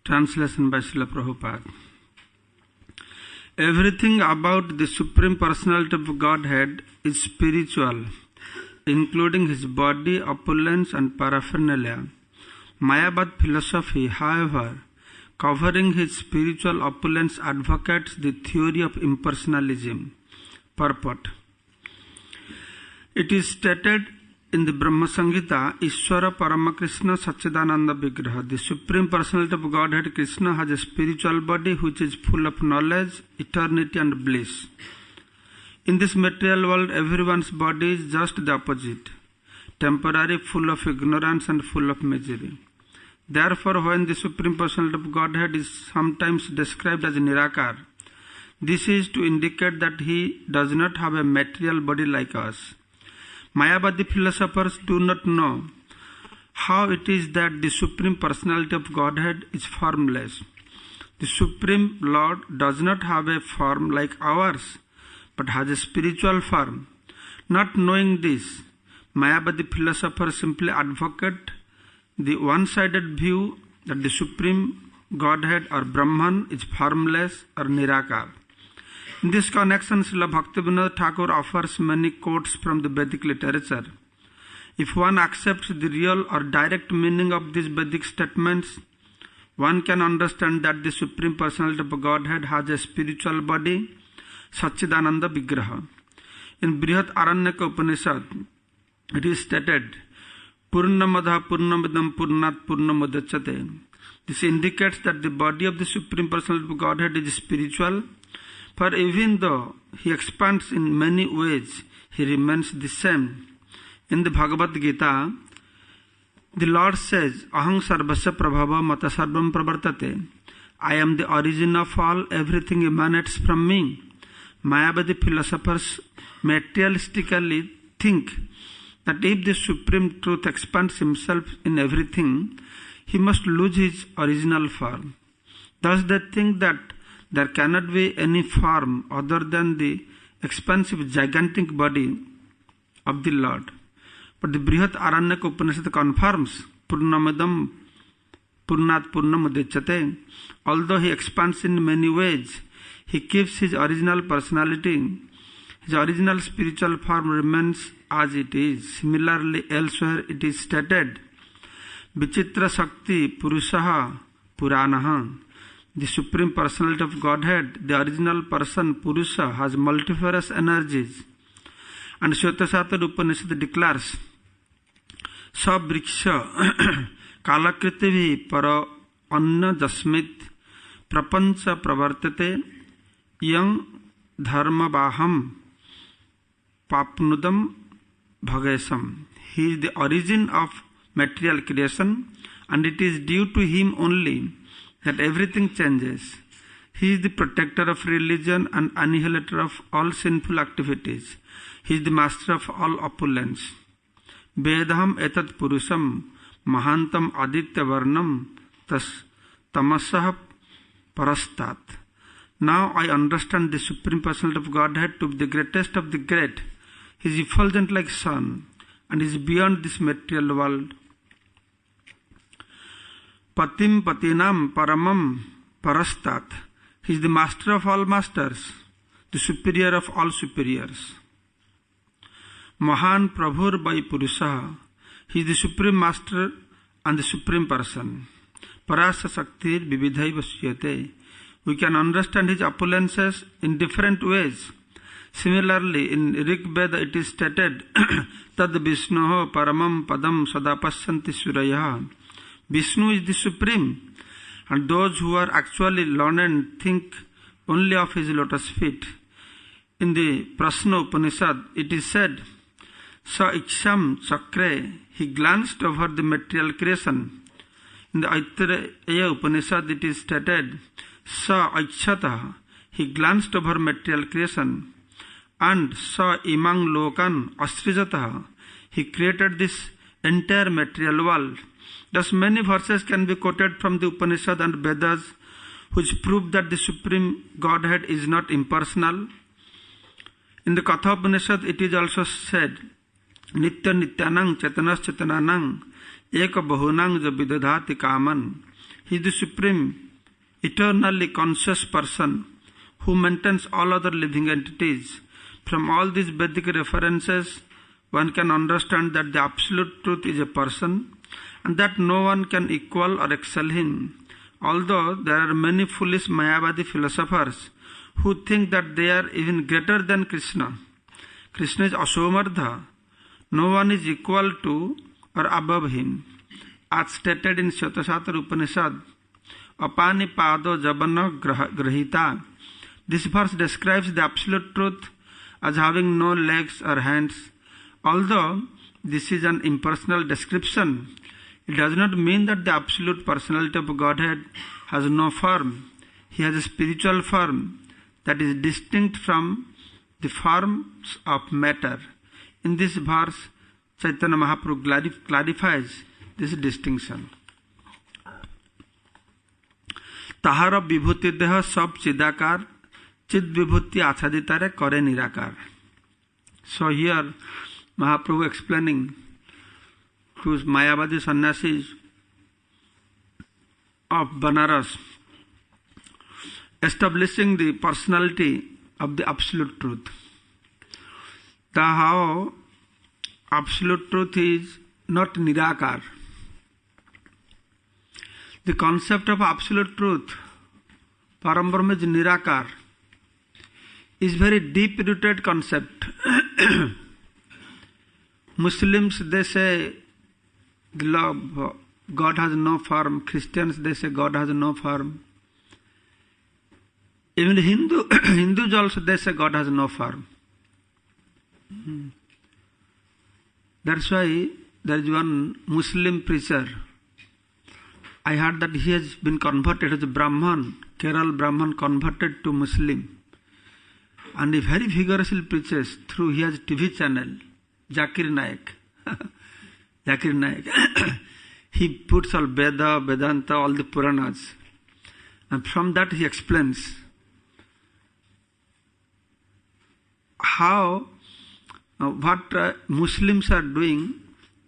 Translation by Srila Prabhupada. Everything about the Supreme Personality of Godhead is spiritual, including his body, opulence and paraphernalia. Mayavad philosophy, however, covering his spiritual opulence, advocates the theory of impersonalism. Purport. It is stated in the Brahma Samhita, Ishvara Paramakrishna Satchidananda Vigraha. The Supreme Personality of Godhead Krishna has a spiritual body which is full of knowledge, eternity and bliss. In this material world, everyone's body is just the opposite, temporary, full of ignorance and full of misery. Therefore, when the Supreme Personality of Godhead is sometimes described as Nirakar, this is to indicate that he does not have a material body like us. Mayavadi philosophers do not know how it is that the Supreme Personality of Godhead is formless. The Supreme Lord does not have a form like ours, but has a spiritual form. Not knowing this, Mayavadi philosophers simply advocate the one-sided view that the Supreme Godhead or Brahman is formless or Nirakar. In this connection, Srila Bhaktivinoda Thakur offers many quotes from the Vedic literature. If one accepts the real or direct meaning of these Vedic statements, one can understand that the Supreme Personality of Godhead has a spiritual body, Satchidananda Vigraha. In Brihat Aranyaka Upanishad, it is stated, Purnamadha Purnamidam Purnat Purnamudachyate. This indicates that the body of the Supreme Personality of Godhead is spiritual, for even though he expands in many ways, he remains the same. In the Bhagavad Gita, the Lord says, Aham sarvasya prabhava mata sarvam pravartate. I am the origin of all, everything emanates from me. Mayavadi philosophers materialistically think that if the Supreme Truth expands himself in everything, he must lose his original form. Thus they think that there cannot be any form other than the expansive gigantic body of the Lord. But the Brihat Aranyaka Upanishad confirms Purnamidam Purnat Purnamudachyate. Although he expands in many ways, he keeps his original personality. His original spiritual form remains as it is. Similarly, elsewhere it is stated, Vichitra Shakti Purushaha Puranaha. The Supreme Personality of Godhead, the original person Purusha, has multifarious energies. And Shvetashatra Upanishad declares, Sabhriksha Kalakritivi Para Anna Jasmit Prapancha Pravartate Yang Dharmabaham Papnudam Bhagesam. He is the origin of material creation, and it is due to him only that everything changes. He is the protector of religion and annihilator of all sinful activities. He is the master of all opulence. Vedaham etat purusham mahantam aditya varnam tas tamasah parastat. Now I understand the Supreme Personality of Godhead to be the greatest of the great. He is effulgent like sun and is beyond this material world. Patim Patinam Paramam Parastat. He is the master of all masters, the superior of all superiors. Mahan Prabhur by Purusha. He is the supreme master and the supreme person. Parasa Saktir Vividhai Vasyate. We can understand his opulences in different ways. Similarly, in Rig Veda it is stated, Tad Vishnoho Paramam Padam Sadapasyanti Suraya. Vishnu is the supreme, and those who are actually learned think only of his lotus feet. In the Prasna Upanishad, it is said, Sa Iksham Chakre, he glanced over the material creation. In the Aitareya Upanishad, it is stated, Sa Aikshata, he glanced over material creation. And Sa Imang Lokan Asrijata, he created this entire material world. Thus many verses can be quoted from the Upanishad and Vedas which prove that the Supreme Godhead is not impersonal. In the Katha Upanishad it is also said, Nitya Nityanang Chetanas Chetananang Eka Bahunang Javidadhati Kaman. He is the supreme, eternally conscious person who maintains all other living entities. From all these Vedic references, one can understand that the absolute truth is a person and that no one can equal or excel him. Although there are many foolish Mayavadi philosophers who think that they are even greater than Krishna. Krishna is Asomardha. No one is equal to or above him. As stated in Shatasatar Upanishad, Apani Pado Jabana Grahita. This verse describes the absolute truth as having no legs or hands. Although this is an impersonal description, it does not mean that the absolute personality of Godhead has no form. He has a spiritual form that is distinct from the forms of matter. In this verse, Chaitanya Mahaprabhu clarifies this distinction. Tahara vibhuti deha sab chidakar, chid vibhuti achaditare kare nirakar. So here, Mahaprabhu explaining to Mayavadi sannyasis of Banaras, establishing the personality of the absolute truth. How absolute truth is not nirakar. The concept of absolute truth, Param Brahma is nirakar, is very deep rooted concept. Muslims, they say God has no form. Christians, they say God has no form. Even Hindus also, they say God has no form. That's why there is one Muslim preacher. I heard that he has been converted as a Brahman, Kerala Brahman, converted to Muslim. And he very vigorously preaches through his TV channel, Zakir Naik. Zakir Naik. He puts all Veda, Vedanta, all the Puranas. And from that he explains how what Muslims are doing,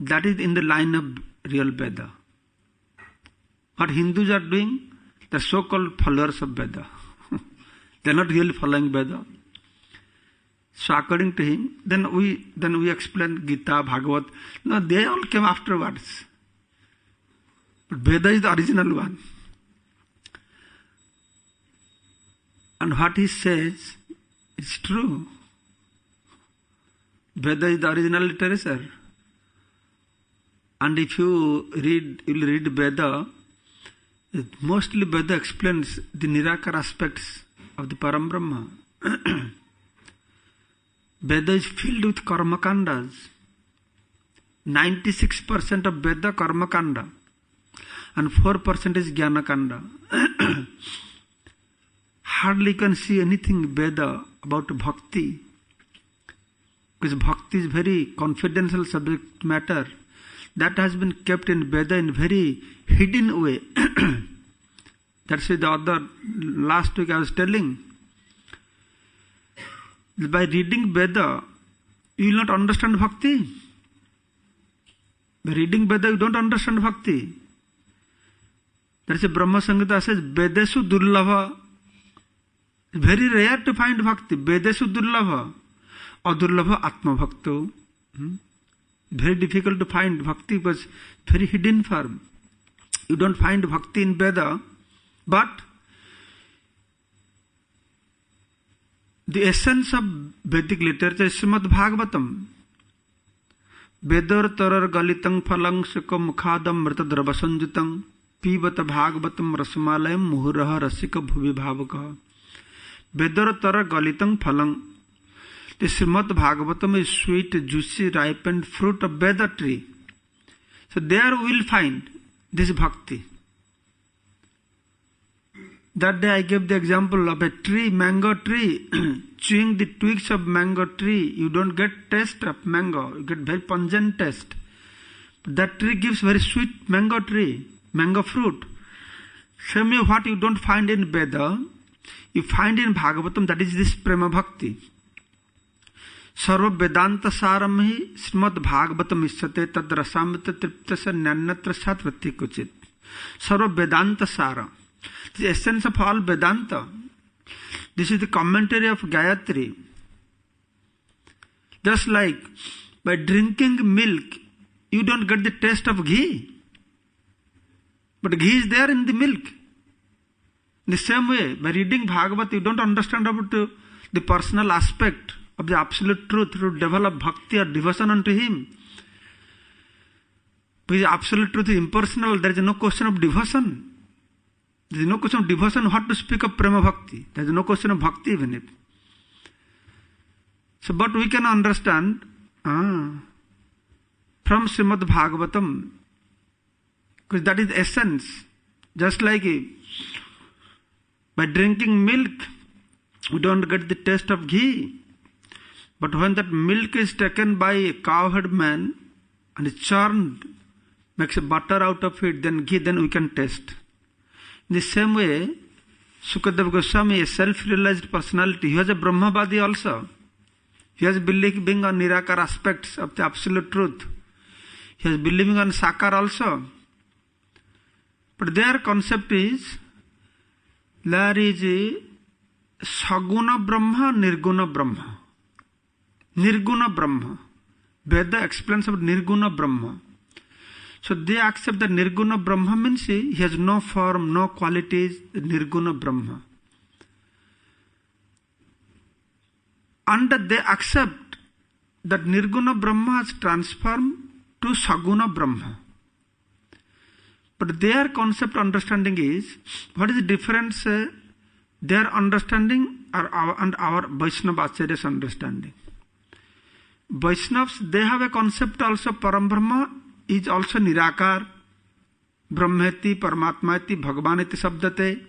that is in the line of real Veda. What Hindus are doing, the so-called followers of Veda. They are not really following Veda. So according to him, then we explain Gita, Bhagavad. No, they all came afterwards. But Veda is the original one. And what he says is true. Veda is the original literature. And if you will read Veda, mostly Veda explains the Nirakar aspects of the Param Brahma. Veda is filled with karmakandas. 96% of Veda karmakanda and 4% is jnanakanda. Hardly you can see anything Veda about bhakti, because bhakti is very confidential subject matter that has been kept in Veda in very hidden way. That's why last week I was telling, by reading Veda, you will not understand bhakti. By reading Veda, you don't understand bhakti. That's why Brahma Samhita says, Vedesu durlabha. It's very rare to find bhakti. Vedesu durlabha. Adurlabha atma bhakto. Very difficult to find bhakti because very hidden form. You don't find bhakti in Veda, but the essence of Vedic literature is Srimad Bhagavatam. Vedar tarar galitang phalang sukam mukhadam mrita dravasanjitang pibata bhagavatam rasmalayam muhuraha rasika bhuvi bhavaka. Vedar tarar galitang phalang. The Srimad Bhagavatam is sweet, juicy, ripened fruit of Veda tree. So there we will find this bhakti. That day I gave the example of a tree, mango tree. Chewing the twigs of mango tree, you don't get taste of mango. You get very pungent taste. That tree gives very sweet mango tree, mango fruit. Same way what you don't find in Veda, you find in Bhagavatam, that is this Prema Bhakti. Sarva Vedanta Saram hi Srimad Bhagavatam Isyate tad rasamrita triptasa nyanatra satvati kuchit. Sarva Vedanta Sara. The essence of all Vedanta. This is the commentary of Gayatri. Just like by drinking milk, you don't get the taste of ghee. But ghee is there in the milk. In the same way, by reading Bhagavad, you don't understand about the personal aspect of the absolute truth to develop bhakti or devotion unto Him. Because absolute truth is impersonal, there is no question of devotion. There is no question of devotion, what to speak of prema bhakti. There is no question of bhakti even if. So, but we can understand from Srimad Bhagavatam, because that is the essence. Just like by drinking milk, we don't get the taste of ghee. But when that milk is taken by a cowherd man and is churned, makes a butter out of it, then ghee, then we can taste. In the same way, Sukadeva Goswami, a self-realized personality, he was a Brahmavadi also. He was believing on Nirakar aspects of the absolute truth. He was believing on Sakar also. But their concept is, there is a Saguna Brahma, Nirguna Brahma. Nirguna Brahma. Veda explains about Nirguna Brahma. So they accept that Nirguna Brahma means he has no form, no qualities, Nirguna Brahma. And they accept that Nirguna Brahma has transformed to Saguna Brahma. But their concept understanding is, what is the difference their understanding and our Vaishnava Acharya's understanding? Vaishnavas, they have a concept also, Param Brahma is also Nirakar, Brahmeti, Paramatmaiti, Bhagavaniti Sabdate.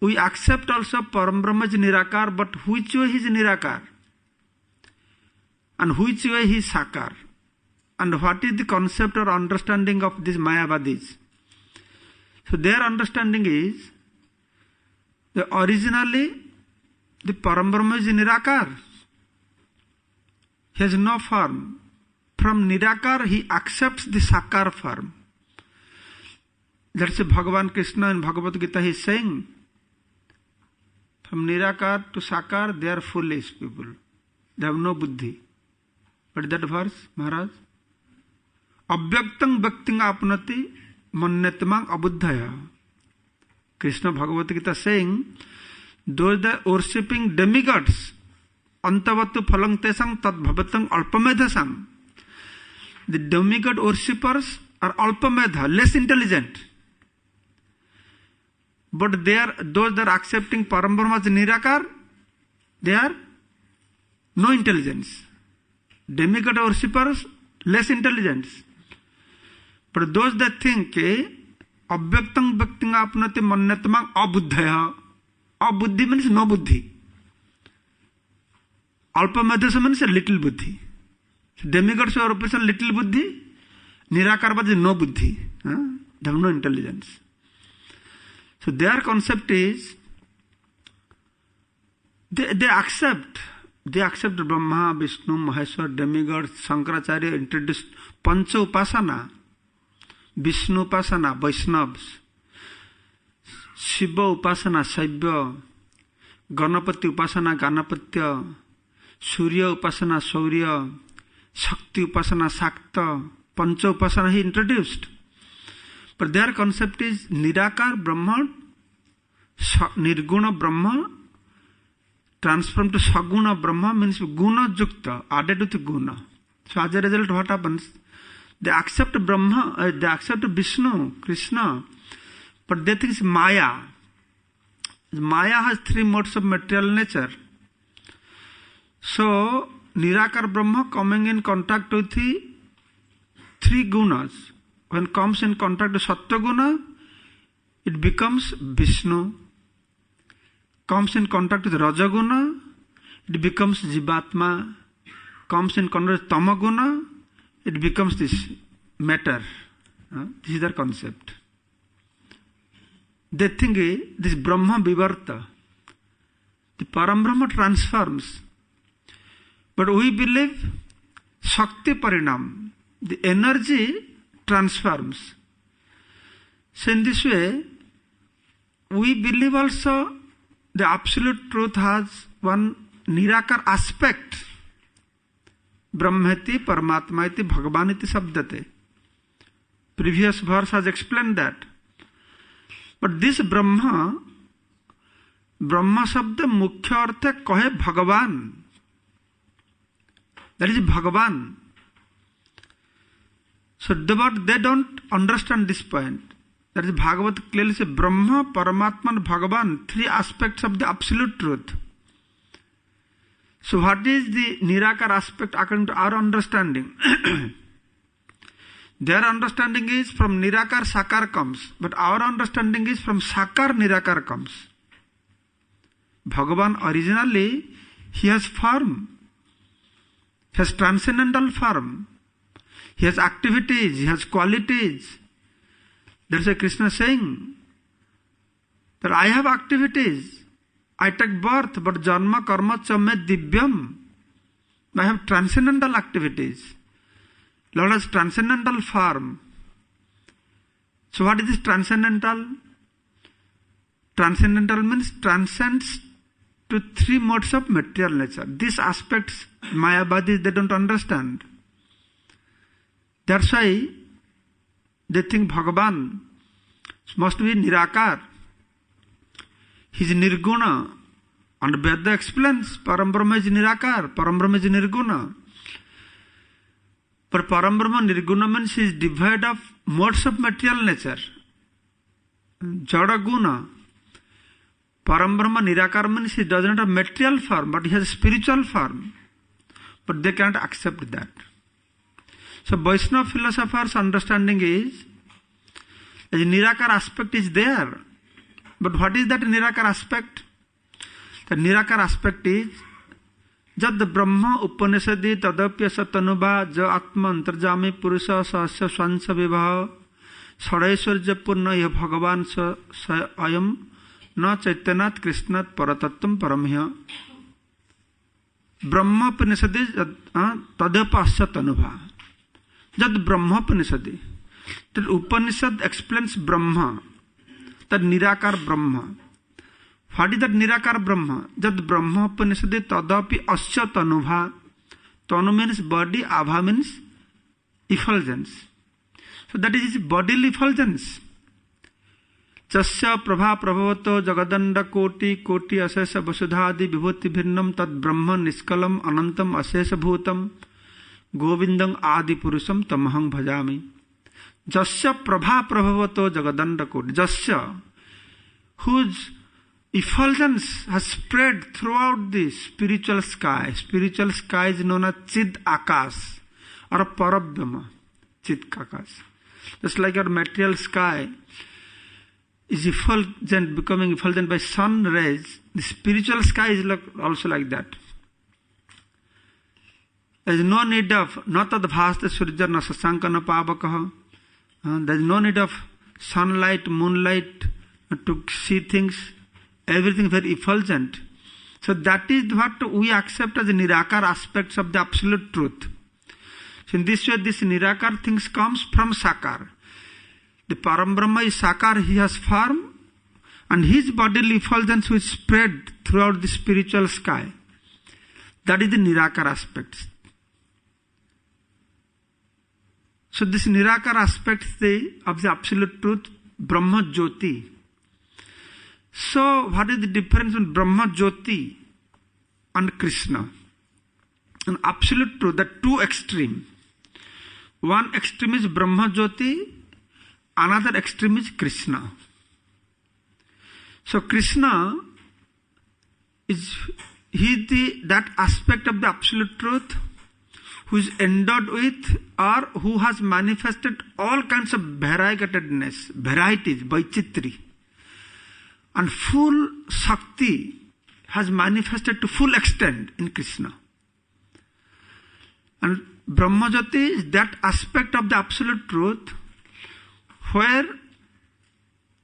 We accept also Param Brahma is Nirakar, but which way he is Nirakar? And which way he is Sakar? And what is the concept or understanding of these Mayavadis? So their understanding is, that originally the Param Brahma is Nirakar. He has no form. From Nirakar he accepts the Sakar form. That's why Bhagavan Krishna in Bhagavad Gita he is saying, from Nirakar to Sakar, they are foolish people. They have no buddhi. What is that verse, Maharaj? Abhyaktang bhakting apnati mannetmang abuddhaya. Krishna Bhagavad Gita saying, those that are worshipping demigods, antavatu phalang tesang tad bhavatang alpamedhasang. The demigod worshippers are alpamedha, less intelligent. But they are, those that are accepting Param Brahma as Nirakar, they are no intelligence. Demigod worshippers, less intelligence. But those that think, Abhyaktang bhakting apnati mannetmang abuddhaya. Abuddhi means no buddhi. Alpamedhasa means a little buddhi. So demigods are represent little buddhi. Nirakar is no buddhi. They have no intelligence. So their concept is, they accept Brahma, Vishnu, Maheshwar, demigods. Shankaracharya introduced Pancha Upasana, Vishnu Upasana, Vaishnavas, Shiva Upasana, Shaibya, Ganapati Upasana, Ganapatya, Surya Upasana, Saurya, Shakti Upasana, Shakta, Pancha Upasana he introduced. But their concept is Nirakar Brahma, Nirguna Brahma, transformed to Saguna Brahma means Guna Jukta, added with Guna. So as a result, what happens? They accept Brahma, they accept Vishnu, Krishna, but they think it's Maya. Maya has three modes of material nature. So, Nirakar Brahma coming in contact with the three gunas. When it comes in contact with Sattva Guna, it becomes Vishnu. Comes in contact with Rajaguna, it becomes Jivatma. Comes in contact with Tamaguna, it becomes this matter. This is their concept. They think this Brahma Vivarta, the Param Brahma transforms. But we believe Shakti Parinam, the energy transforms. So in this way, we believe also the absolute truth has one nirakar aspect. Brahmeti Paramatmaiti Bhagavaniti Sabdate. Previous verse has explained that. But this Brahma शब्द मुख्य अर्थ कहे भगवान. That is Bhagavan. So they don't understand this point. That is Bhagavat clearly says Brahma, Paramatma and Bhagavan, three aspects of the absolute truth. So what is the Nirakar aspect according to our understanding? Their understanding is from Nirakar Sakar comes, but our understanding is from Sakar Nirakar comes. Bhagavan originally, he has form. He has transcendental form. He has activities, he has qualities. That's why Krishna is saying that I have activities. I take birth, but janma karma chamme divyam. I have transcendental activities. Lord has transcendental form. So what is this transcendental? Transcendental means transcends to three modes of material nature. These aspects, Mayavadis, they don't understand. That's why they think Bhagavan must be Nirakar. He is Nirguna. And Veda explains Parambrahma is Nirakar, Parambrahma is Nirguna. But Parambrahma Nirguna means he is devoid of modes of material nature. Jada Guna. Parambrahma Nirakar means he does not have material form, but he has spiritual form. But they cannot accept that. So Vaishnava philosophers' understanding is, the Nirakar aspect is there. But what is that Nirakar aspect? The Nirakar aspect is, Jad Brahma Upanishadi Tadapya Satanubha Ja Atma Antarjami Purusha Sasya Swansa Vibha Sadaishwarja Purna Ya Bhagavan Sa Ayam Na Chaitanat Krishnat Paratattvam Paramya Brahma Upanishadi Tadapya Satanubha. Jad Brahma Upanishadi. That Upanishad explains Brahma. That Nirakar Brahma. What is that Nirakar Brahma? Jad Brahma Upanishadi Tadapi Asya Tanubha. Tanu means body, Abha means effulgence. So that is bodily effulgence. Chasya Prabha Prabhavato Jagadanda Koti Koti Asesa Vasudhadi Vibhuti Bhinnam Tad Brahma Niskalam Anantam Asesa Bhutam Govindam Adi Purusam Tamahang Bhajami. Jasya Prabha Prabhavato Jagadanda Koti. Jasya, whose effulgence has spread throughout the spiritual sky. Spiritual sky is known as Chid Akas or Parabhyama. Chid Akas. Just like our material sky is effulgent, becoming effulgent by sun rays, the spiritual sky is also like that. There is no need of Natad Bhasta Surja na Sasanka na Pavakaha. There is no need of sunlight, moonlight to see things. Everything very effulgent. So that is what we accept as the Nirakar aspects of the absolute truth. So in this way, this Nirakar things comes from Sakar. The Parambrahma is Sakar, he has form, and his bodily effulgence will spread throughout the spiritual sky. That is the Nirakar aspects. So this Nirakar aspect of the absolute truth, Brahma Jyoti. So what is the difference between Brahma Jyoti and Krishna? An absolute truth, the two extreme. One extreme is Brahma Jyoti, another extreme is Krishna. So Krishna is that aspect of the absolute truth who is endowed with or who has manifested all kinds of variegatedness, varieties, Vaichitri. And full Shakti has manifested to full extent in Krishna. And Brahmajyoti is that aspect of the absolute truth where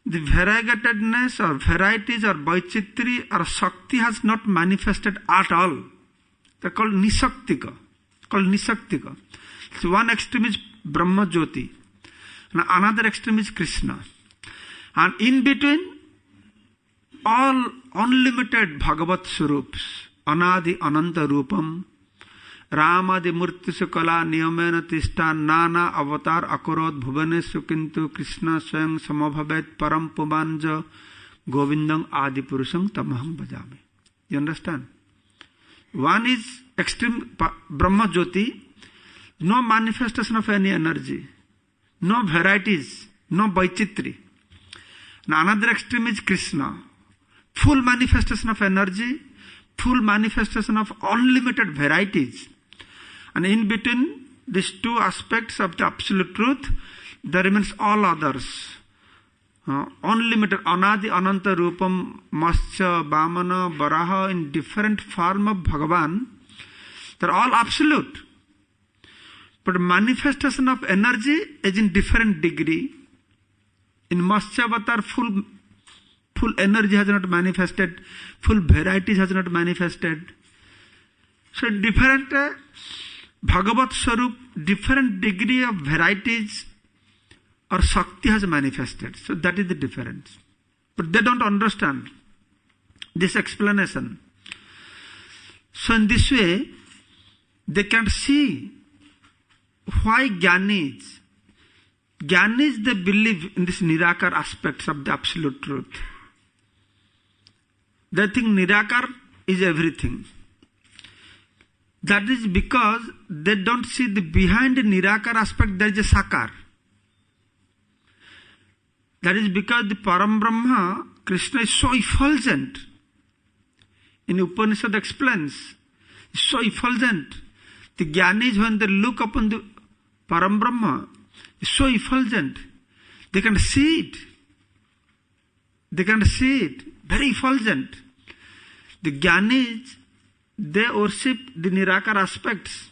the variegatedness or varieties or Vaichitri or Shakti has not manifested at all. They are called Nisaktika. So one extreme is Brahmajyoti and another extreme is Krishna. And in between, all unlimited Bhagavat Swarups, Anadi Ananta Rupam, Ramadi Murti Sukala Niyamena Tishta Nana Avatar Akurod Bhuvane Sukintu Krishna Swayam Samabhavet Param Pubanja Govindam Adi Purusam Tamaham Bhajami. You understand? One is extreme Brahma Jyoti, no manifestation of any energy, no varieties, no Vaichitri. And another extreme is Krishna, full manifestation of energy, full manifestation of unlimited varieties. And in between these two aspects of the absolute truth, there remains all others. Unlimited Anadi Ananta Rupam, Matsya, Vamana, Varaha in different form of Bhagavan. They are all absolute. But manifestation of energy is in different degree. In Matsya Avatar, full energy has not manifested, full varieties has not manifested. So different Bhagavat Swarup, different degree of varieties or Shakti has manifested. So that is the difference. But they don't understand this explanation. So in this way, they can't see why Jnanis, they believe in this Nirakar aspects of the absolute truth. They think Nirakar is everything. That is because they don't see the behind the Nirakar aspect there is a Sakar. That is because the Param Brahma, Krishna is so effulgent. In Upanishad explains, so effulgent. The Jnanis, when they look upon the Param Brahma, is so effulgent. They can see it. They can see it. Very effulgent. The Jnanis, they worship the Nirakar aspects.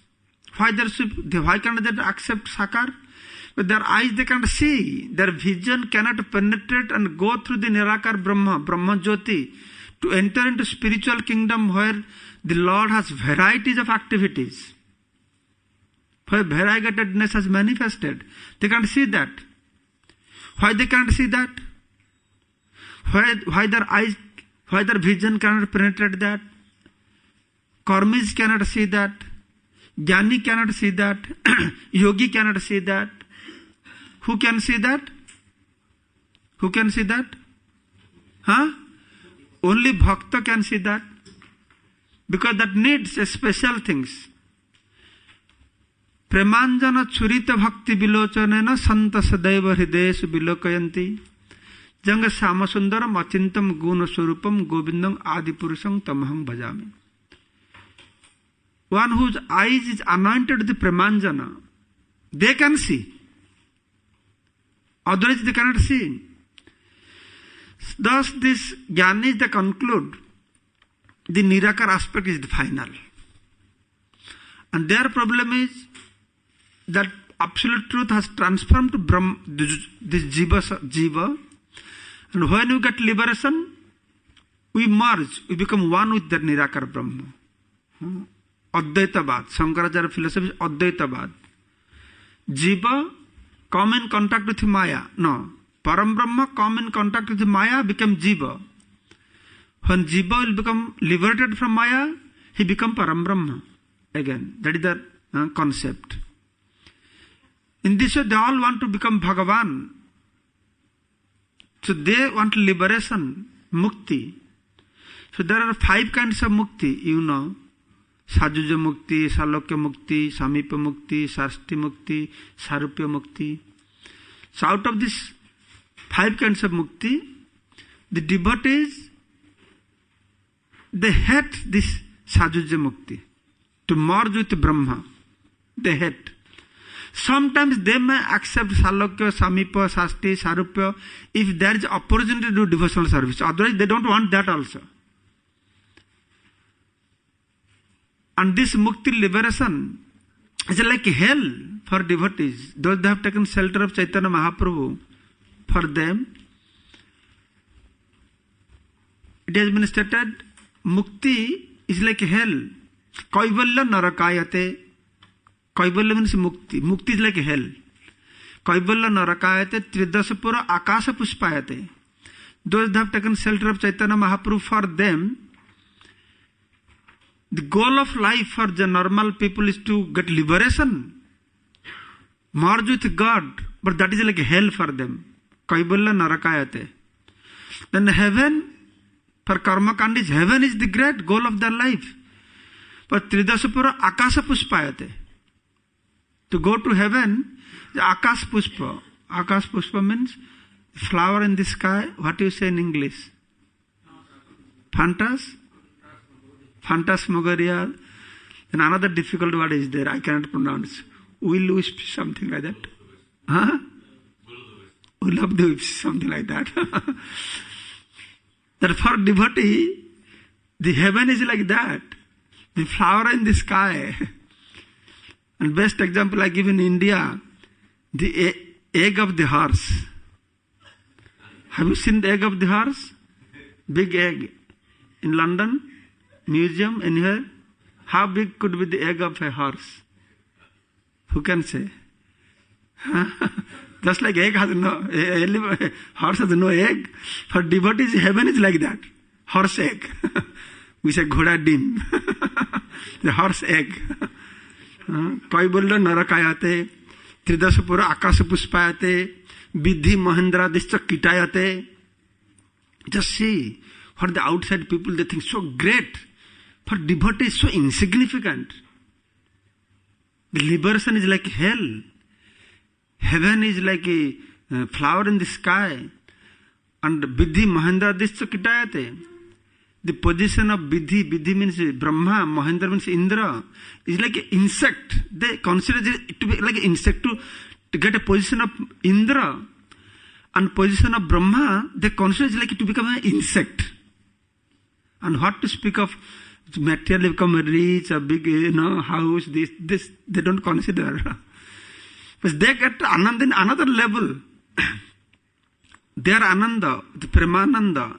Why can't they accept Sakar? With their eyes they can't see. Their vision cannot penetrate and go through the Nirakar Brahma, Brahma Jyoti, to enter into spiritual kingdom where the Lord has varieties of activities. Where variegatedness has manifested. They can't see that. Why they can't see that? Why their vision cannot penetrate that? Karmis cannot see that. Jnani cannot see that. Yogi cannot see that. Who can see that? Who can see that? Only Bhakta can see that. Because that needs a special things. Premanjana churita bhakti vilochanena santa sadaiva hridesu vilokayanti. Janga samasundaram achintam guna surupam govindam adipurusam tamaham bhajami. One whose eyes is anointed with the Premanjana, they can see. Otherwise they cannot see. Thus this Jnanis, they conclude the Nirakar aspect is the final. And their problem is that absolute truth has transformed to Brahma, this Jiva. And when we get liberation, we merge, we become one with the Nirakar Brahma. Advaitavad, Shankaracharya philosophy is Advaitavad. Jiva come in contact with Maya. No. Param Brahma come in contact with Maya, become Jiva. When Jiva will become liberated from Maya, he become Param Brahma. Again, that is the concept. In this way, they all want to become Bhagavan. So they want liberation, mukti. So there are 5 kinds of mukti, you know. Sajuja mukti, Salokya mukti, Samipa mukti, Sarsti mukti, Sarupya mukti. So out of these 5 kinds of mukti, the devotees, they hate this Sajuja mukti. To merge with Brahma, they hate. Sometimes they may accept Salokya, Samipa, Sasti, Sarupya if there is opportunity to do devotional service. Otherwise they don't want that also. And this mukti liberation is like hell for devotees. Those that have taken shelter of Chaitanya Mahaprabhu, for them, it has been stated, mukti is like hell. Kaivalya narakayate. Kaivalya means mukti. Mukti is like hell. Kaivalya narakayate tridasapura akasa puspayate. Those that have taken shelter of Chaitanya Mahaprabhu, for them, the goal of life for the normal people is to get liberation, merge with God, but that is like hell for them. Kaivalya narakayate. Then heaven, for karma kandis, heaven is the great goal of their life. But tridasapura akasa puspayate. To go to heaven, the akas puspa. Akas puspa means flower in the sky. What do you say in English? Phantasmagoria. Then another difficult word is there. I cannot pronounce. Will-wisp, something like that. Huh? Will-wisp, something like that. That for devotee, the heaven is like that. The flower in the sky. And best example I give in India, the egg of the horse. Have you seen the egg of the horse? Big egg. In London, museum, anywhere. How big could be the egg of a horse? Who can say? Just like egg has horse has no egg. For devotees, heaven is like that. Horse egg. We say ghoda dim. The horse egg. Kaivalya narakayate, tridasapura akasa puspayate, vidhi mahendra discha kitayate. Just see, for the outside people they think so great. For devotees so insignificant. The liberation is like hell. Heaven is like a flower in the sky. And vidhi mahendra discha kitayate. The position of Vidhi means Brahma, Mahendra means Indra, is like an insect. They consider it to be like an insect to get a position of Indra and position of Brahma, they consider it like to become an insect. And what to speak of materially become rich, a big house, this they don't consider. But they get Ananda in another level. They are Ananda, the Premananda.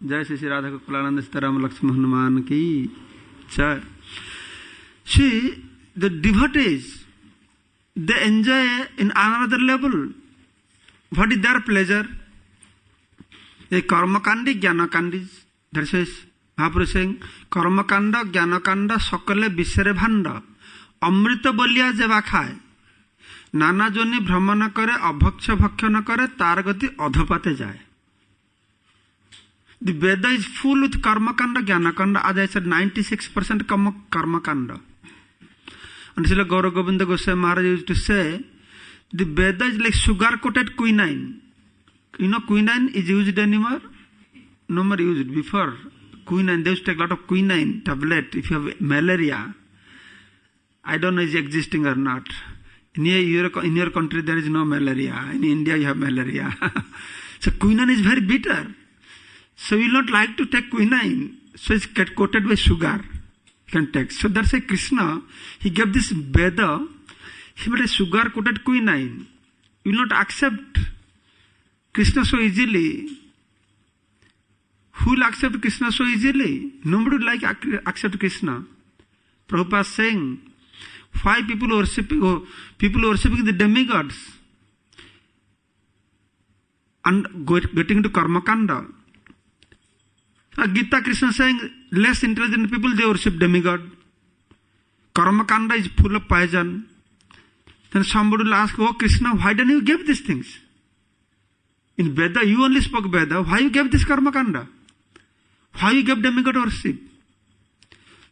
Jai Shri Radha Kukulananda Sitaram Lakshman Hanuman ki Jai. See, the devotees, they enjoy in another level. What is their pleasure? A karma kandi, jnana kandis. That is Mahaprabhu saying, karma kanda, jnana kanda, sakale bisare bhanda. Amrita bolia jeva khaye. Nana joni brahmana kare, abhaksha bhakshana kare, tar gati adhapate jaye. The Veda is full with karma kanda, jnana kanda. As I said, 96% karma kanda. And Srila Gaura Govinda Goswami Maharaj used to say, the Veda is like sugar-coated quinine. You know quinine is used anymore? No more used. Before, quinine, they used to take a lot of quinine tablet if you have malaria. I don't know if it's existing or not. In your country there is no malaria. In India you have malaria. So quinine is very bitter. So you not like to take quinine. So it's coated with sugar. You can take. So that's why Krishna, he gave this Veda, he made a sugar coated quinine. You will not accept Krishna so easily. Who will accept Krishna so easily? Nobody will like accept Krishna. Prabhupada is saying, why people worshipping the demigods and getting into karma kanda. Gita Krishna saying, less intelligent people, they worship demigod. Karma kanda is full of poison. Then somebody will ask, oh Krishna, why don't you give these things? In Veda, you only spoke Veda. Why you gave this karma kanda? Why you gave demigod worship?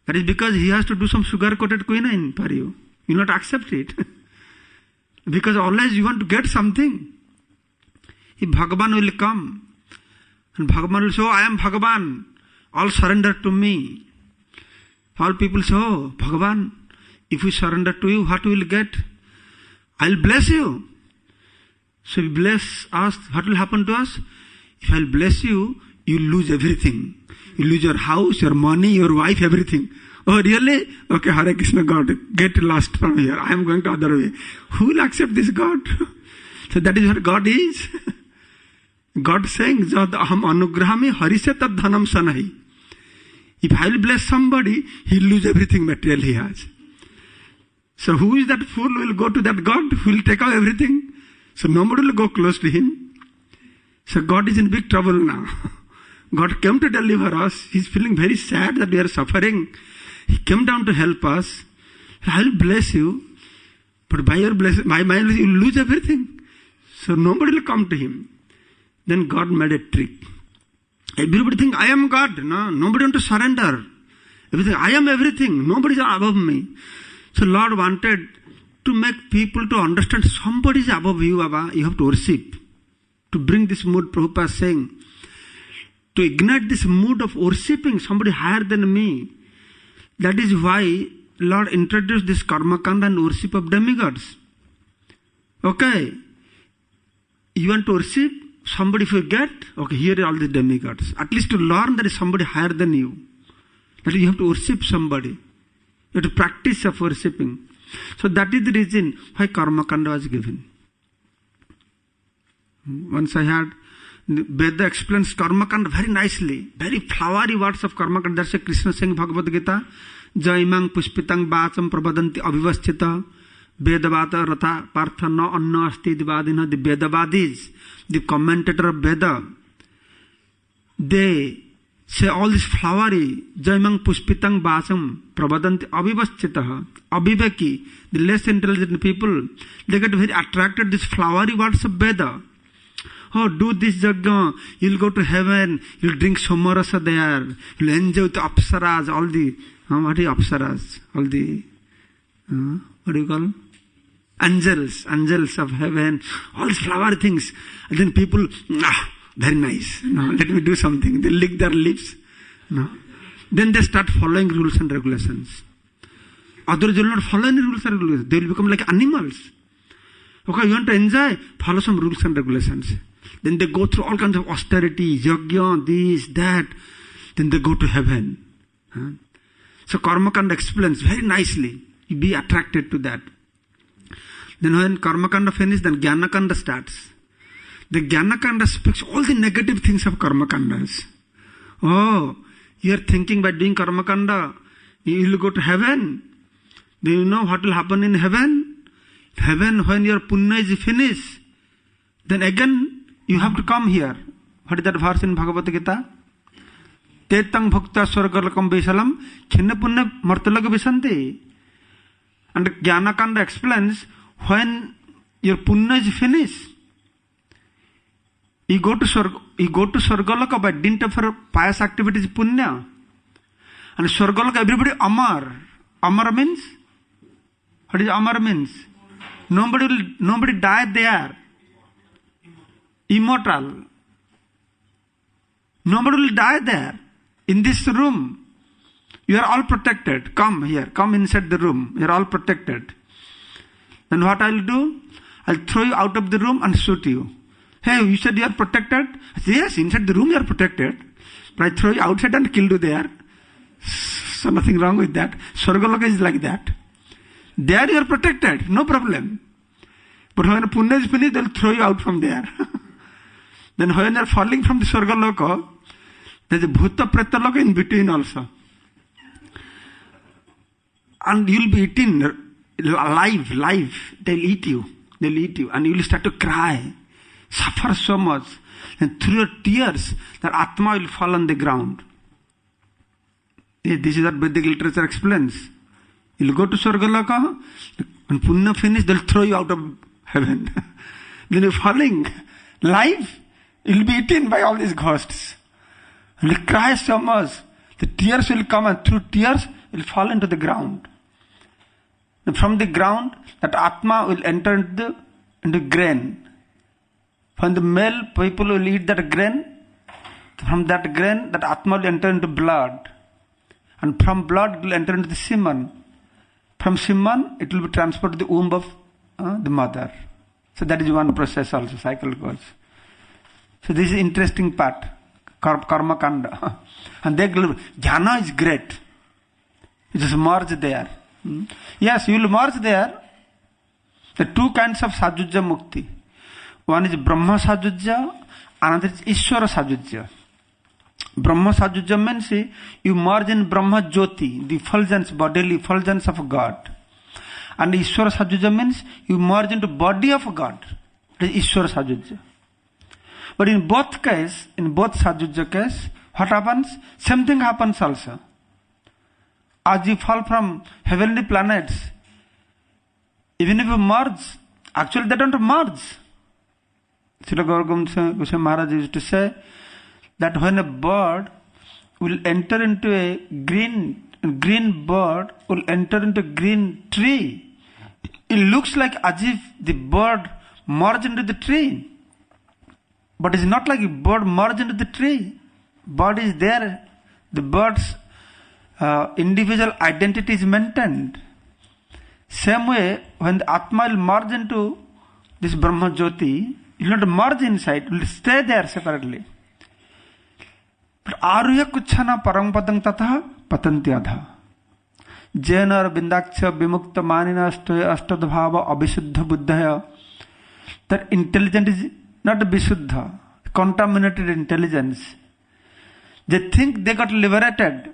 That is because he has to do some sugar-coated quinine for you. You will not accept it. Because always you want to get something. If Bhagavan will come, and Bhagavan will say, oh, I am Bhagavan, all surrender to me. All people say, oh, Bhagavan, if we surrender to you, what we will get? I will bless you. So if you bless us, what will happen to us? If I will bless you, you lose everything. You lose your house, your money, your wife, everything. Oh, really? Okay, Hare Krishna God, get lost from here. I am going to other way. Who will accept this God? So that is what God is. God saying, Jad aham anugrahami harise tad dhanam sanahi. If I will bless somebody, he will lose everything material he has. So who is that fool who will go to that God who will take out everything? So nobody will go close to him. So God is in big trouble now. God came to deliver us. He's feeling very sad that we are suffering. He came down to help us. I will bless you. But by your blessing, my blessing, you will lose everything. So nobody will come to him. Then God made a trick. Everybody think I am God. No, nobody want to surrender. Everything, I am everything. Nobody is above me. So Lord wanted to make people to understand somebody is above you, Baba. You have to worship. To bring this mood, Prabhupada is saying, to ignite this mood of worshipping somebody higher than me. That is why Lord introduced this karma kanda and worship of demigods. Okay. You want to worship somebody if you get? Okay, here are all the demigods. At least to learn there is somebody higher than you. That you have to worship somebody. You have to practice of worshipping. So that is the reason why karma kanda was given. Once I had Veda explains karma kanda very nicely. Very flowery words of karma kanda. That's a Krishna saying Bhagavad Gita. Jaimang pushpitang bacham prabhadanti avivasthita Vedavata ratha partha no anna asti divadina. The Vedavadis, the commentator of Veda, they say all this flowery Jaimang pushpitang bacham prabhadanti avivasthita. Abhiveki, the less intelligent people, they get very attracted to these flowery words of Veda. Oh, do this yajna, you'll go to heaven, you'll drink somarasa there, you'll enjoy the apsaras, all the, what is apsaras? All the, what do you call? Angels of heaven, all these flowery things. And then people, very nice, let me do something. They lick their lips. Then they start following rules and regulations. Others will not follow any rules and regulations. They will become like animals. Okay, you want to enjoy? Follow some rules and regulations. Then they go through all kinds of austerity, yajna, this, that. Then they go to heaven. So karma kanda explains very nicely. You be attracted to that. Then when karma kanda finishes, then jnana kanda starts. The jnana kanda speaks all the negative things of karma kandas. Oh, you are thinking by doing karma kanda, you will go to heaven. Do you know what will happen in heaven? Heaven, when your punya is finished, then again you have to come here. What is that verse in Bhagavad Gita? Tetang bhakta swargalakam visalam khinna punya martalaga visanti. And Jnana Kanda explains, when your punya is finished, you go to Swargalaka by dint of her pious activities punya. And Swargalaka, everybody Amar. Amar means? What is Amar means? Nobody died there. Immortal. Nobody will die there. In this room, you are all protected. Come here. Come inside the room. You are all protected. Then what I will do? I will throw you out of the room and shoot you. Hey, you said you are protected? I say, yes, inside the room you are protected. But I throw you outside and kill you there. So nothing wrong with that. Swargaloka is like that. There you are protected. No problem. But when punya is finished, they will throw you out from there. Then when you are falling from the Swargaloka, there is a Bhuta Preta Loka in between also. And you will be eaten alive. They will eat you. And you will start to cry. Suffer so much. And through your tears, that Atma will fall on the ground. This is what Vedic literature explains. You will go to Swargaloka, when punya finish, they will throw you out of heaven. Then you are falling live. You will be eaten by all these ghosts. And you cry so much. The tears will come, and through tears, you will fall into the ground. And from the ground, that Atma will enter into grain. When the male people will eat that grain, from that grain, that Atma will enter into blood. And from blood, it will enter into the semen. From semen, it will be transferred to the womb of the mother. So that is one process also, cycle goes. So this is interesting part, karma kanda. And they jhana is great. You just merge there. Yes, you will merge there. The two kinds of sajujya mukti. One is Brahma sajujya, another is Ishvara sajujya. Brahma sajujya means you merge in Brahma Jyoti, the effulgence, bodily effulgence of God. And Ishvara sajujya means you merge into body of God. is Ishwar Sajujya. But in both Sajujya case, what happens? Same thing happens also. As you fall from heavenly planets, even if you merge, actually they don't merge. Srila Gaura Goswami Maharaj used to say that when a bird will enter into a green bird will enter into a green tree, it looks like as if the bird merged into the tree. But it's not like a bird merged into the tree. Bird is there. The bird's individual identity is maintained. Same way, when the Atma will merge into this Brahma Jyoti, it will not merge inside, it will stay there separately. But Aruya Kuchana Parampadang Tatha Patanti Adha. Jena Bindaksha Bimukta Manina Astadbhava Abhisuddha Buddhaya. That intelligence is not Visuddha, contaminated intelligence. They think they got liberated.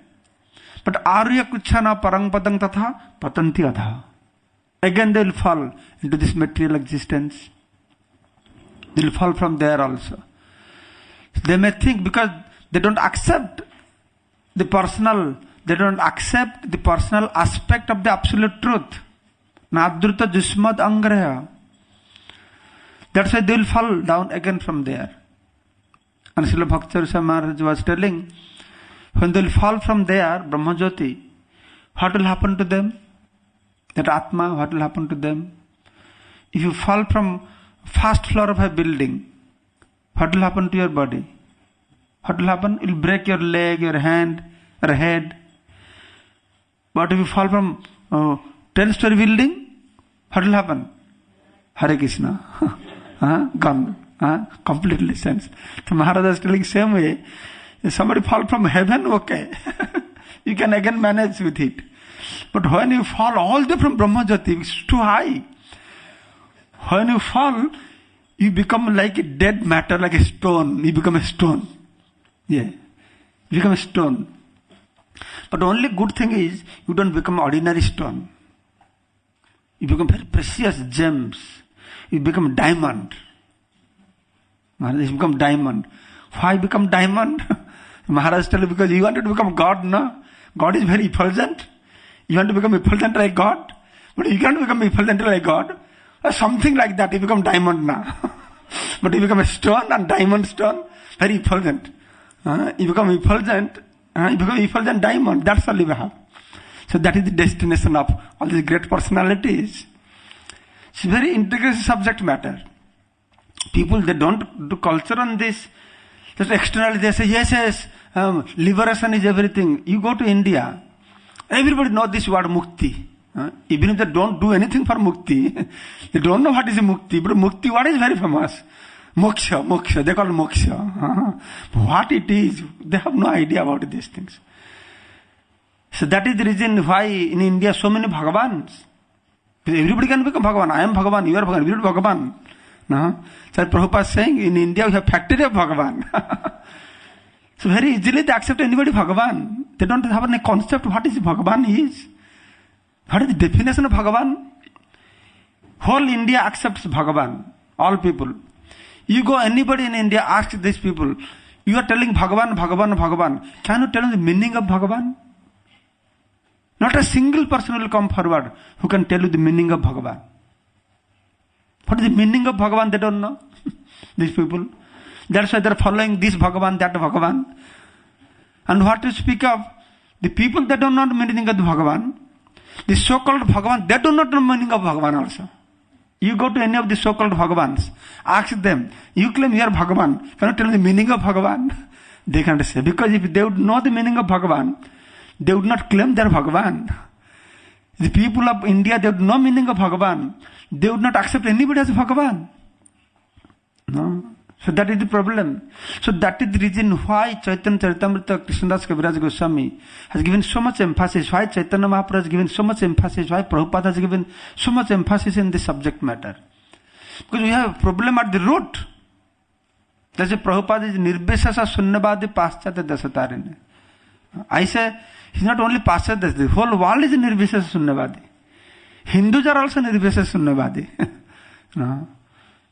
But Arya Kuchana Parangpadang Tatha Patanti Adha. Again they will fall into this material existence. They will fall from there also. They may think because they don't accept the personal aspect of the absolute truth. Nadruta Jusmad Angraya. That's why they will fall down again from there. And Srila Bhakti Purusottama Maharaj was telling, when they will fall from there, Brahmajyoti, what will happen to them? That Atma, what will happen to them? If you fall from first floor of a building, what will happen to your body? What will happen? It will break your leg, your hand, your head. But if you fall from 10-story building, what will happen? Hare Krishna. Gone. Completely sense. So Maharaj is telling same way. If somebody fall from heaven, okay. You can again manage with it. But when you fall all the way from Brahmajyoti, it's too high. When you fall, you become like a dead matter, like a stone. You become a stone. Yeah. You become a stone. But the only good thing is, you don't become ordinary stone. You become very precious gems. You become diamond. Maharaj, you become diamond. Why become diamond? Maharaj tell you, because you wanted to become God, no? God is very effulgent. You want to become effulgent like God? But you can't become effulgent like God. Or something like that, you become diamond now. But you become a stone and diamond stone, very effulgent. You become effulgent diamond. That's all you have. So that is the destination of all these great personalities. It's very integrated subject matter. People, they don't do culture on this. Just externally they say, yes, liberation is everything. You go to India, everybody knows this word mukti. Even if they don't do anything for mukti, they don't know what is mukti. But mukti, what is very famous? Moksha, they call it moksha. What it is, they have no idea about these things. So that is the reason why in India so many Bhagavans. Everybody can become Bhagavan. I am Bhagavan, you are Bhagavan, we are Bhagavan. No? So Prabhupada is saying, in India we have factory of Bhagavan. So very easily they accept anybody Bhagavan. They don't have any concept what is Bhagavan is. What is the definition of Bhagavan? Whole India accepts Bhagavan. All people. You go anybody in India, ask these people, you are telling Bhagavan, Bhagavan, Bhagavan. Can you tell them the meaning of Bhagavan? Not a single person will come forward who can tell you the meaning of Bhagavan. What is the meaning of Bhagavan? They don't know. These people. That's why they are following this Bhagavan, that Bhagavan. And what to speak of? The people that don't know the meaning of the Bhagavan, the so-called Bhagavan, they do not know the meaning of Bhagavan also. You go to any of the so-called Bhagavans, ask them, you claim you are Bhagavan, can you tell the meaning of Bhagavan? They can't say. Because if they would know the meaning of Bhagavan, they would not claim they are Bhagavan. The people of India, they would know meaning of Bhagavan. They would not accept anybody as Bhagavan. No. So that is the problem. So that is the reason why Chaitanya Charitamrita Krishnadas Kaviraj Goswami has given so much emphasis, why Chaitanya Mahaprabhu has given so much emphasis, why Prabhupada has given so much emphasis in this subject matter. Because we have a problem at the root. That's why Prabhupada is Nirbesasa Sunyavadi Paschatya Dasatarine. I say, he's not only Paschatya, the whole world is Nirbesasa Sunyavadi. Hindus are also Nirbesasa Sunyavadi. No?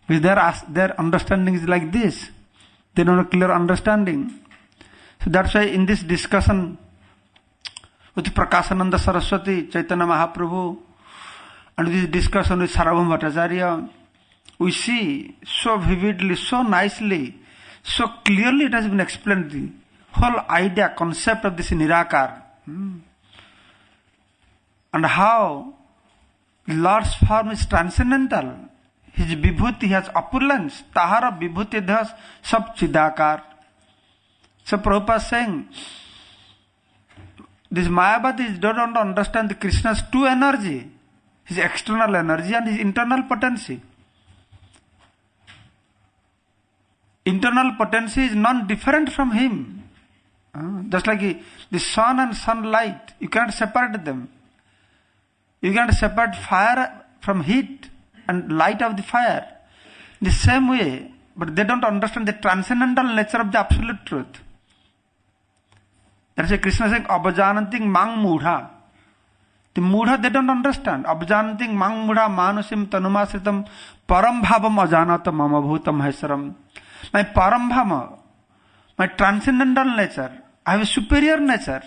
Because their understanding is like this. They don't have clear understanding. So that's why in this discussion with Prakashananda Saraswati, Chaitanya Mahaprabhu, and this discussion with Sarvabhauma Bhattacharya, we see so vividly, so nicely, so clearly it has been explained, the whole idea, concept of this Nirakar. And how the Lord's form is transcendental. His vibhuti has opulence. Tahara vibhuti das sab chidakar. So Prabhupada is saying, these Mayavadis don't understand the Krishna's two energy. His external energy and his internal potency. Internal potency is non-different from him. Just like the sun and sunlight, you can't separate them. You can't separate fire from heat and light of the fire. The same way, but they don't understand the transcendental nature of the absolute truth. That's why Krishna is saying, Abhajananting mang mudha. The mudha they don't understand. Abhajananting mang mudha manusim tanumasritam param bhavam ajanata mama bhutam haisaram. My param bhava, my transcendental nature, I have a superior nature.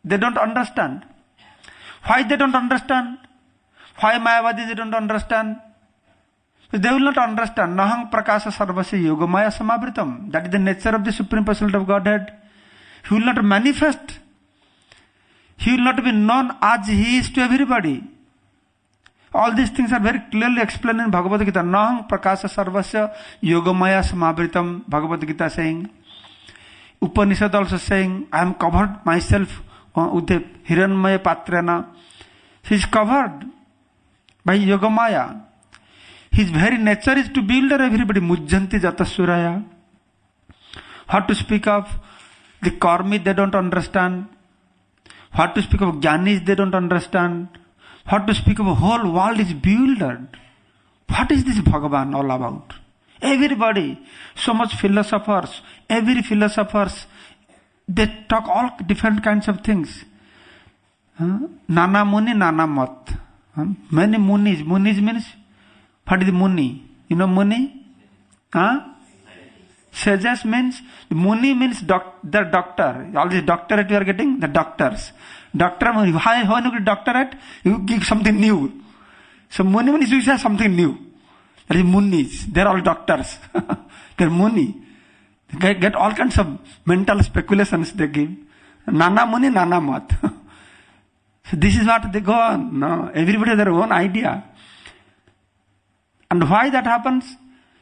They don't understand. Why they don't understand? Why Mayavadis they don't understand? They will not understand. Nahang prakasa sarvasya yogamaya samavritam. That is the nature of the Supreme Personality of Godhead. He will not manifest. He will not be known as he is to everybody. All these things are very clearly explained in Bhagavad Gita. Nahang prakasa sarvasya yogamaya samavritam. Bhagavad Gita saying. Upanishad also saying, I am covered myself with the Hiranmaya Patrana. He is covered by Yogamaya. His very nature is to build everybody. Mujjanti Jatasuraya. What to speak of the Karmi they don't understand. What to speak of Jnanis they don't understand. What to speak of a whole world is bewildered. What is this Bhagavan all about? Everybody, so much philosophers, every philosophers, they talk all different kinds of things. Nana Muni, Nana Mat. Many Munis. Munis means, what is Muni? You know Muni? Sages means, Muni means the doctor. All this doctorate you are getting, the doctors. Doctor, how you get doctorate? You give something new. So Muni means you say something new. That is Munis. They are all doctors. They are Muni. They get all kinds of mental speculations they give. Nana Muni, Nana Mat. So this is what they go on. No, everybody has their own idea. And why that happens?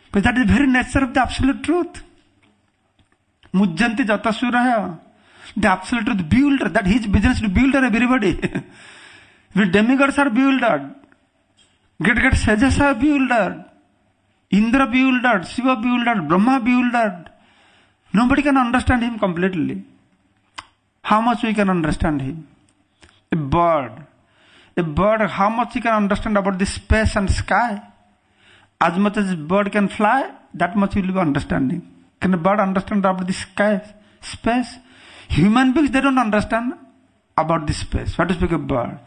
Because that is the very nature of the absolute truth. Mujjanti Jatasuraya. The absolute truth builder. That his business to build everybody. When demigods are bewildered. Great sages are bewildered. Indra bewildered, Shiva bewildered, Brahma bewildered. Nobody can understand him completely. How much we can understand him? A bird, how much he can understand about the space and sky? As much as a bird can fly, that much he will be understanding. Can a bird understand about the sky, space? Human beings, they don't understand about the space. What to speak of bird?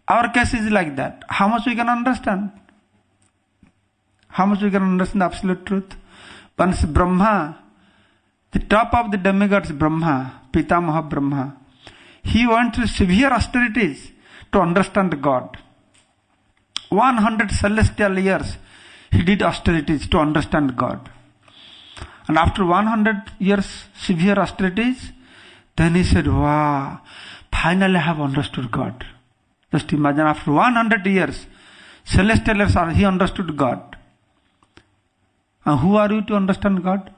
Our case is like that. How much we can understand? How much we can understand the absolute truth? Once Brahma, the top of the demigods, Brahma, Pitamaha Brahma, he went through severe austerities to understand God. 100 celestial years he did austerities to understand God. And after 100 years severe austerities, then he said, wow, finally I have understood God. Just imagine, after 100 years, celestial years, he understood God. And who are you to understand God?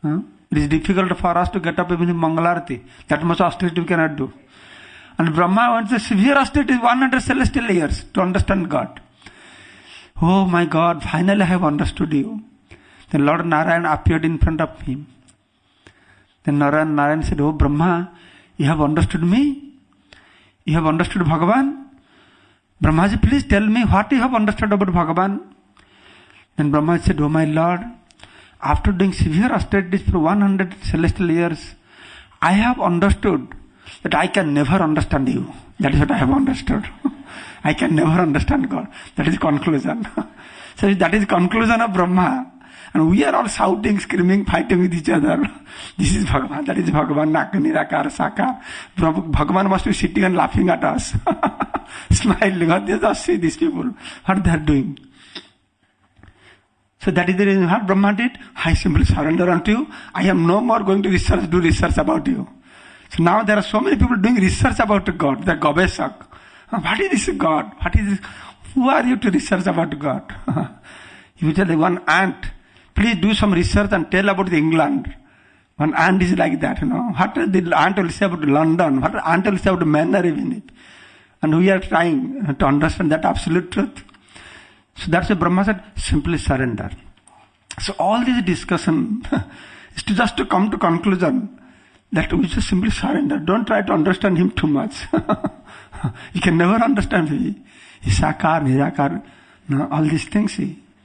It is difficult for us to get up even in Mangalarati. That much austerity we cannot do. And Brahma went to severe austerity, 100 celestial years to understand God. Oh my God, finally I have understood you. Then Lord Narayan appeared in front of him. Then Narayan said, oh Brahma, you have understood me? You have understood Bhagavan? Brahmaji, please tell me what you have understood about Bhagavan. Then Brahma said, oh my Lord, after doing severe austerities for 100 celestial years, I have understood that I can never understand you. That is what I have understood. I can never understand God. That is conclusion. So that is conclusion of Brahma. And we are all shouting, screaming, fighting with each other. This is Bhagavan, that is Bhagavan, Nirakar, Sakar. Bhagavan must be sitting and laughing at us. Smiling. Just see these people, what they are doing. So that is the reason what Brahma did. I simply surrender unto you. I am no more going to do research about you. So now there are so many people doing research about God. They are Gobeshak. What is this God? What is this? Who are you to research about God? Usually one ant. Please do some research and tell about England. One ant is like that, What the ant will say about London? What the ant will say about manner even it? And we are trying to understand that absolute truth. So that's why Brahma said, simply surrender. So all this discussion is just to come to conclusion that we just simply surrender. Don't try to understand him too much. You can never understand him. He's Sakar, Nirakar, all these things.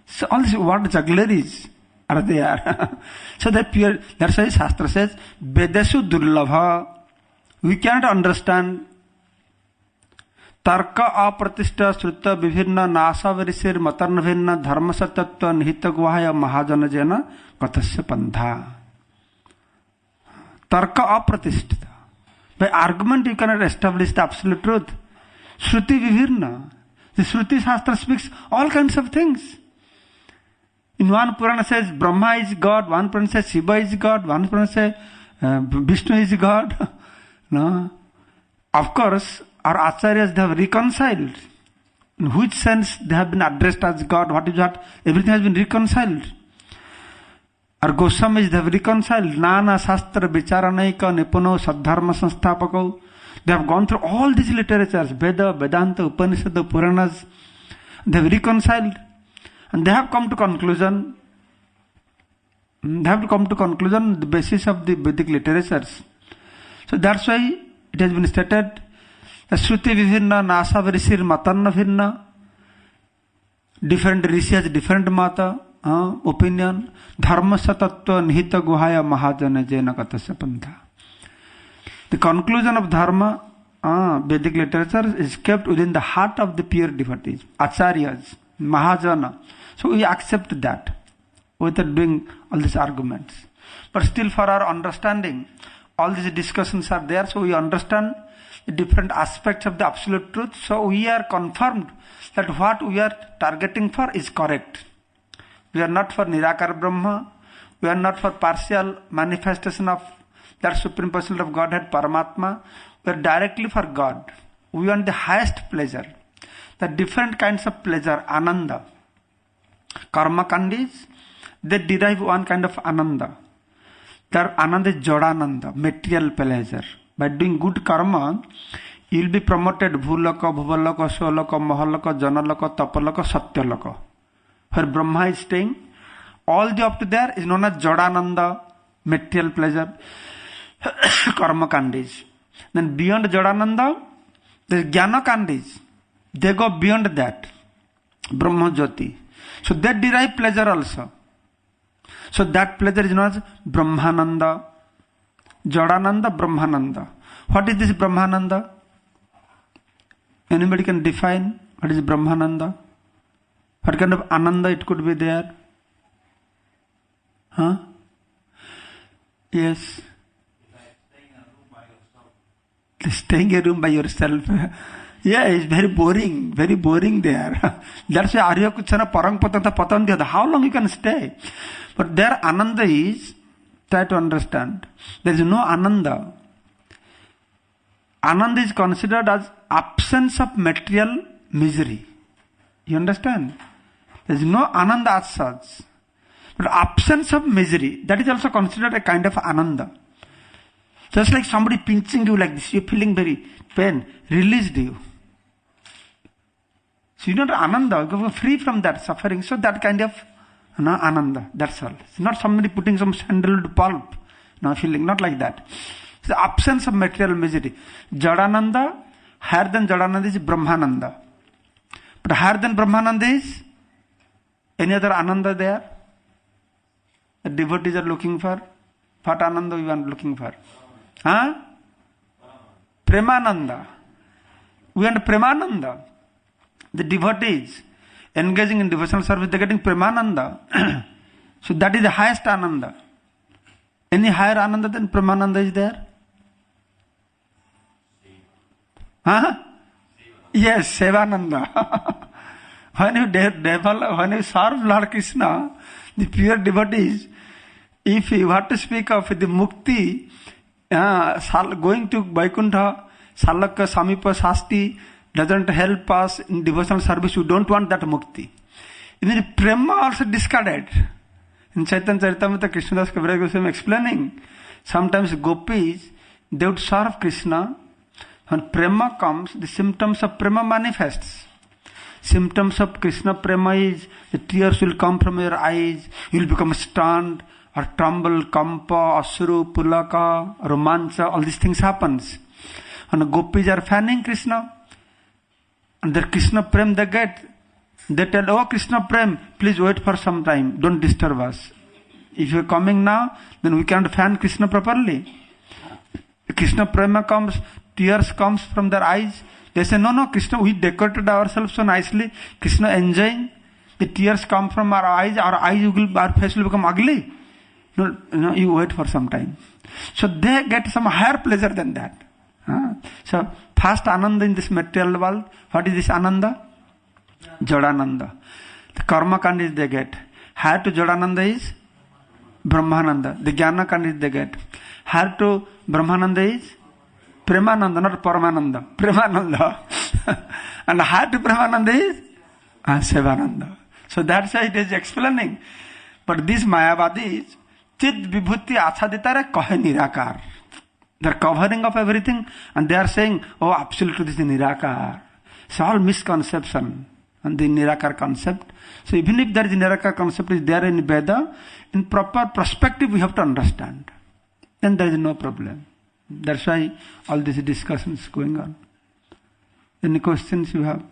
So all these word juggleries are there. So that pure, that's why Shastra says, Vedasu Durlabha. We cannot understand Tarka apratishta shrutta vivinna nasa varisir matarna vinna dharma satatva nihita guhaya mahajana jena katasya pantha. Tarka apratishta. By argument you cannot establish the absolute truth. Shruti vivinna. The Shruti Shastra speaks all kinds of things. In one Purana says Brahma is God, one Purana says Shiva is God, one Purana says Vishnu is God. No. Of course, our acharyas, they have reconciled. In which sense they have been addressed as God, what is what, everything has been reconciled. Our Goswamis, they have reconciled. Nana Shastra Vicharanaika Nipuno Sadharma Sanstapako. They have gone through all these literatures, Veda, Vedanta, Upanishad, Puranas. They have reconciled. And they have come to conclusion. They have come to conclusion on the basis of the Vedic literatures. So that's why it has been stated, Shruti Vivinna, Nasa Varishir, Matanna Vinna. Different Rishi has different mata, opinion. Dharma Satatva Nihita Guhaya Mahajana Jena Katasya Pantha. The conclusion of Dharma, Vedic literature, is kept within the heart of the pure devotees, Acharyas, Mahajana. So we accept that without doing all these arguments. But still for our understanding, all these discussions are there, so we understand the different aspects of the absolute truth. So we are confirmed that what we are targeting for is correct. We are not for Nirakar Brahma. We are not for partial manifestation of that Supreme Personality of Godhead, Paramatma. We are directly for God. We want the highest pleasure. The different kinds of pleasure, Ananda. Karma kandis, they derive one kind of Ananda. Their Ananda is Jodananda, material pleasure. By doing good karma, you will be promoted Bhulaka, Bhuvalaka, Sholaka, Mahalaka, Janalaka, Tapalaka, Satyalaka. Where Brahma is staying, all the up to there is known as Jodananda, material pleasure, karma kandis. Then beyond Jodananda, there is Jnana kandis. They go beyond that. Brahma Jyoti. So they derive pleasure also. So that pleasure is known as Brahmananda. Jodananda, Brahmananda. What is this Brahmananda? Anybody can define what is Brahmananda? What kind of Ananda it could be there? Yes. Staying in a room by yourself. Yeah, it's very boring there. That's why Arya Kuchana Parang Patanta Patandya. How long you can stay? But there Ananda is, try to understand. There is no Ananda. Ananda is considered as absence of material misery. You understand? There is no Ananda as such. But absence of misery, that is also considered a kind of Ananda. Just like somebody pinching you like this, you're feeling very pain, released you. So you're not Ananda, you're free from that suffering. So that kind of Ananda, that's all. It's not somebody putting some sandalwood pulp, feeling, not like that. It's the absence of material misery. Jadananda, higher than Jadananda is Brahmananda. But higher than Brahmananda is any other Ananda there? The devotees are looking for? What Ananda we are looking for? Premananda. We want Premananda. The devotees engaging in devotional service, they are getting Premananda. So that is the highest Ananda. Any higher Ananda than Premananda is there? Huh? Yes, Sevananda. When you serve Lord Krishna, the pure devotees, if you have to speak of the mukti, going to Vaikuntha, Salaka, Samipa, Sasti doesn't help us in devotional service. You don't want that mukti. Even Prema also discarded. In Chaitanya Charitamrita, Krishnadas Kaviraj Goswami explaining, sometimes gopis, they would serve Krishna. When Prema comes, the symptoms of Prema manifests. Symptoms of Krishna Prema is, the tears will come from your eyes, you will become stunned, or tremble, kampa, asuru, pulaka, romancha, all these things happens. And the gopis are fanning Krishna, and their Krishna Prem they get. They tell, oh Krishna Prem, please wait for some time, don't disturb us. If you are coming now, then we can't fan Krishna properly. Krishna Prema comes, tears comes from their eyes. They say, no, Krishna, we decorated ourselves so nicely. Krishna enjoying. The tears come from our face will become ugly. No, you wait for some time. So they get some higher pleasure than that. So first Ananda in this material world, what is this Ananda? Jadananda. The karma kandis they get. Higher to Jadananda is Brahmananda. The Jnana kandis they get. Higher to Brahmananda is Premananda, not Paramananda. Premananda. And higher to Premananda is Sevananda. So that's why it is explaining. But these Mayavadis, Chit Vibhuti Achaditare Kahe Nirakar. They are covering up everything and they are saying, oh, absolute truth is Nirakar. It's all misconception and the Nirakar concept. So even if there is Nirakar concept is there in Veda, in proper perspective we have to understand. Then there is no problem. That's why all these discussions going on. Any questions you have?